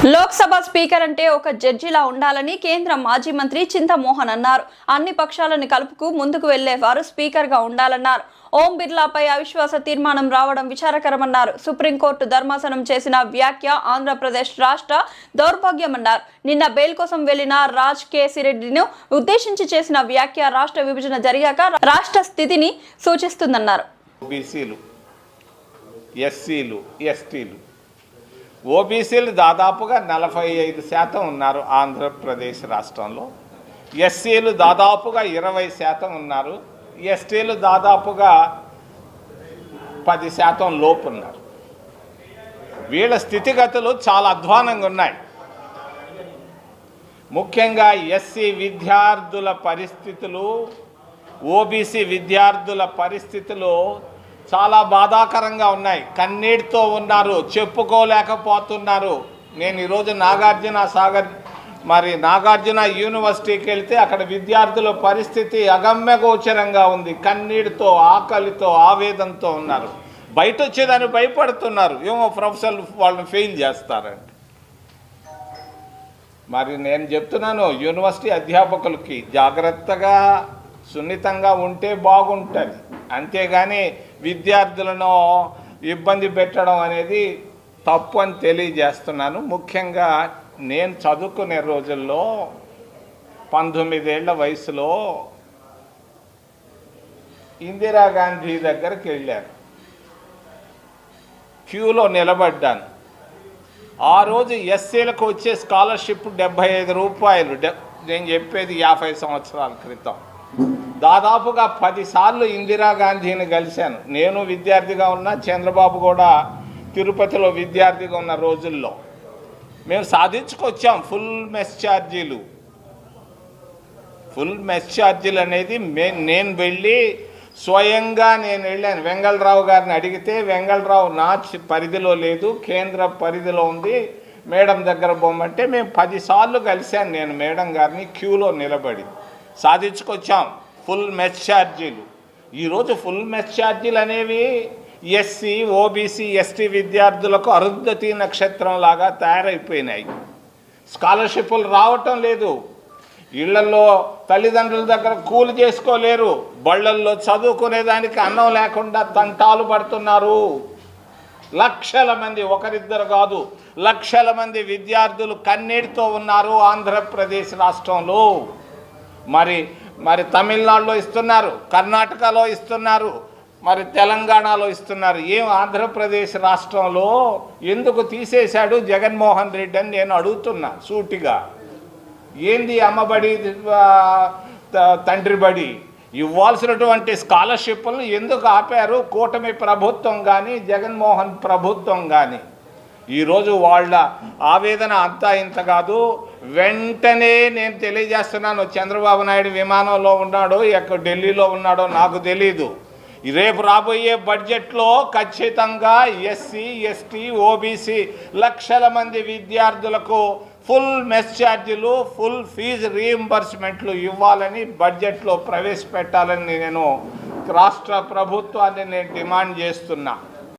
Lok Sabha speaker అంటే ఒక జడ్జిలా ఉండాలని కేంద్ర మాజీ మంత్రి చింతమోహన్ అన్నారు. అన్ని పక్షాలను కలుపుకు ముందుకు వెళ్లేవారు స్పీకర్ గా ఉండాలన్నారు. ఓం బిర్లాపై అవిశ్వాస తీర్మానం రావడం విచారకరమన్నారు. సుప్రీంకోర్టు ధర్మాసనం చేసిన వ్యాఖ్య ఆంధ్రప్రదేశ్ రాష్ట్ర దౌర్భాగ్యమన్నారు. నిన్న బెయిల్ కోసం వెళ్లిన రాజ్ కేసీ రెడ్డిని ఉద్దేశించి చేసిన వ్యాఖ్య రాష్ట్ర విభజన జరిగాక రాష్ట్ర స్థితిని సూచిస్తుందన్నారు. ఓబీసీలు దాదాపుగా 45% ఉన్నారు ఆంధ్రప్రదేశ్ రాష్ట్రంలో. ఎస్సీలు దాదాపుగా 20% ఉన్నారు. ఎస్టీలు దాదాపుగా 10% లోపు ఉన్నారు. వీళ్ళ స్థితిగతులు చాలా అధ్వానంగా ఉన్నాయి. ముఖ్యంగా ఎస్సీ విద్యార్థుల పరిస్థితులు, ఓబీసీ విద్యార్థుల పరిస్థితులు చాలా బాధాకరంగా ఉన్నాయి. కన్నీటితో ఉన్నారు, చెప్పుకోలేకపోతున్నారు. నేను ఈరోజు నాగార్జున యూనివర్సిటీకి వెళ్తే అక్కడ విద్యార్థుల పరిస్థితి అగమ్యగోచరంగా ఉంది. కన్నీటితో, ఆకలితో, ఆవేదనతో ఉన్నారు. బయట వచ్చేదాన్ని భయపడుతున్నారు. ఏమో ప్రొఫెసర్లు వాళ్ళని ఫెయిల్ చేస్తారంట. మరి నేను చెప్తున్నాను యూనివర్సిటీ అధ్యాపకులకి, జాగ్రత్తగా సున్నితంగా ఉంటే బాగుంటుంది. అంతేగాని విద్యార్థులను ఇబ్బంది పెట్టడం అనేది తప్పు అని తెలియజేస్తున్నాను. ముఖ్యంగా నేను చదువుకునే రోజుల్లో 19 ఏళ్ల వయసులో ఇందిరాగాంధీ దగ్గరికి వెళ్ళాను. క్యూలో నిలబడ్డాను. ఆ రోజు ఎస్సీలకు వచ్చే స్కాలర్షిప్ 75 రూపాయలు. నేను చెప్పేది 50 సంవత్సరాల క్రితం. దాదాపుగా 10 సార్లు ఇందిరాగాంధీని కలిశాను. నేను విద్యార్థిగా ఉన్నా, చంద్రబాబు కూడా తిరుపతిలో విద్యార్థిగా ఉన్న రోజుల్లో మేము సాధించుకొచ్చాం ఫుల్ మెస్ ఛార్జీలు అనేది నేను వెళ్ళి స్వయంగా నేను వెళ్ళాను. వెంగళరావు గారిని అడిగితే, వెంగళరావు నా పరిధిలో లేదు, కేంద్ర పరిధిలో ఉంది, మేడం దగ్గర బొమ్మంటే మేము 10 సార్లు కలిశాను నేను మేడం గారిని క్యూలో నిలబడి. సాధించుకొచ్చాం ఫుల్ మెస్ ఛార్జీలు. ఈరోజు ఫుల్ మెస్ ఛార్జీలు అనేవి ఎస్సీ, ఓబీసీ, ఎస్టీ విద్యార్థులకు అరుంధతి నక్షత్రం లాగా తయారైపోయినాయి. స్కాలర్షిప్లు రావటం లేదు. ఇళ్లలో తల్లిదండ్రుల దగ్గర కూలి చేసుకోలేరు. బళ్ళల్లో చదువుకునేదానికి అన్నం లేకుండా తంటాలు పడుతున్నారు. లక్షల మంది, ఒకరిద్దరు కాదు, లక్షల మంది విద్యార్థులు కన్నీటితో ఉన్నారు ఆంధ్రప్రదేశ్ రాష్ట్రంలో. మరి తమిళనాడులో ఇస్తున్నారు, కర్ణాటకలో ఇస్తున్నారు, మరి తెలంగాణలో ఇస్తున్నారు. ఏం ఆంధ్రప్రదేశ్ రాష్ట్రంలో ఎందుకు తీసేశాడు జగన్మోహన్ రెడ్డి అని నేను అడుగుతున్నా సూటిగా. ఏంది అమ్మబడి, తండ్రి బడి ఇవ్వాల్సినటువంటి స్కాలర్షిప్లను ఎందుకు ఆపారు కూటమి ప్రభుత్వం కానీ, జగన్మోహన్ ప్రభుత్వం కానీ? ఈరోజు వాళ్ళ ఆవేదన అంతా ఇంత కాదు. వెంటనే నేను తెలియజేస్తున్నాను, చంద్రబాబు నాయుడు విమానంలో ఉన్నాడో ఎక్కడ ఢిల్లీలో ఉన్నాడో నాకు తెలీదు. రేపు రాబోయే బడ్జెట్లో ఖచ్చితంగా ఎస్సీ, ఎస్టీ, ఓబీసీ లక్షల మంది విద్యార్థులకు ఫుల్ మెస్ ఛార్జీలు, ఫుల్ ఫీజు రీయింబర్స్మెంట్లు ఇవ్వాలని బడ్జెట్లో ప్రవేశపెట్టాలని నేను రాష్ట్ర ప్రభుత్వాన్ని డిమాండ్ చేస్తున్నా.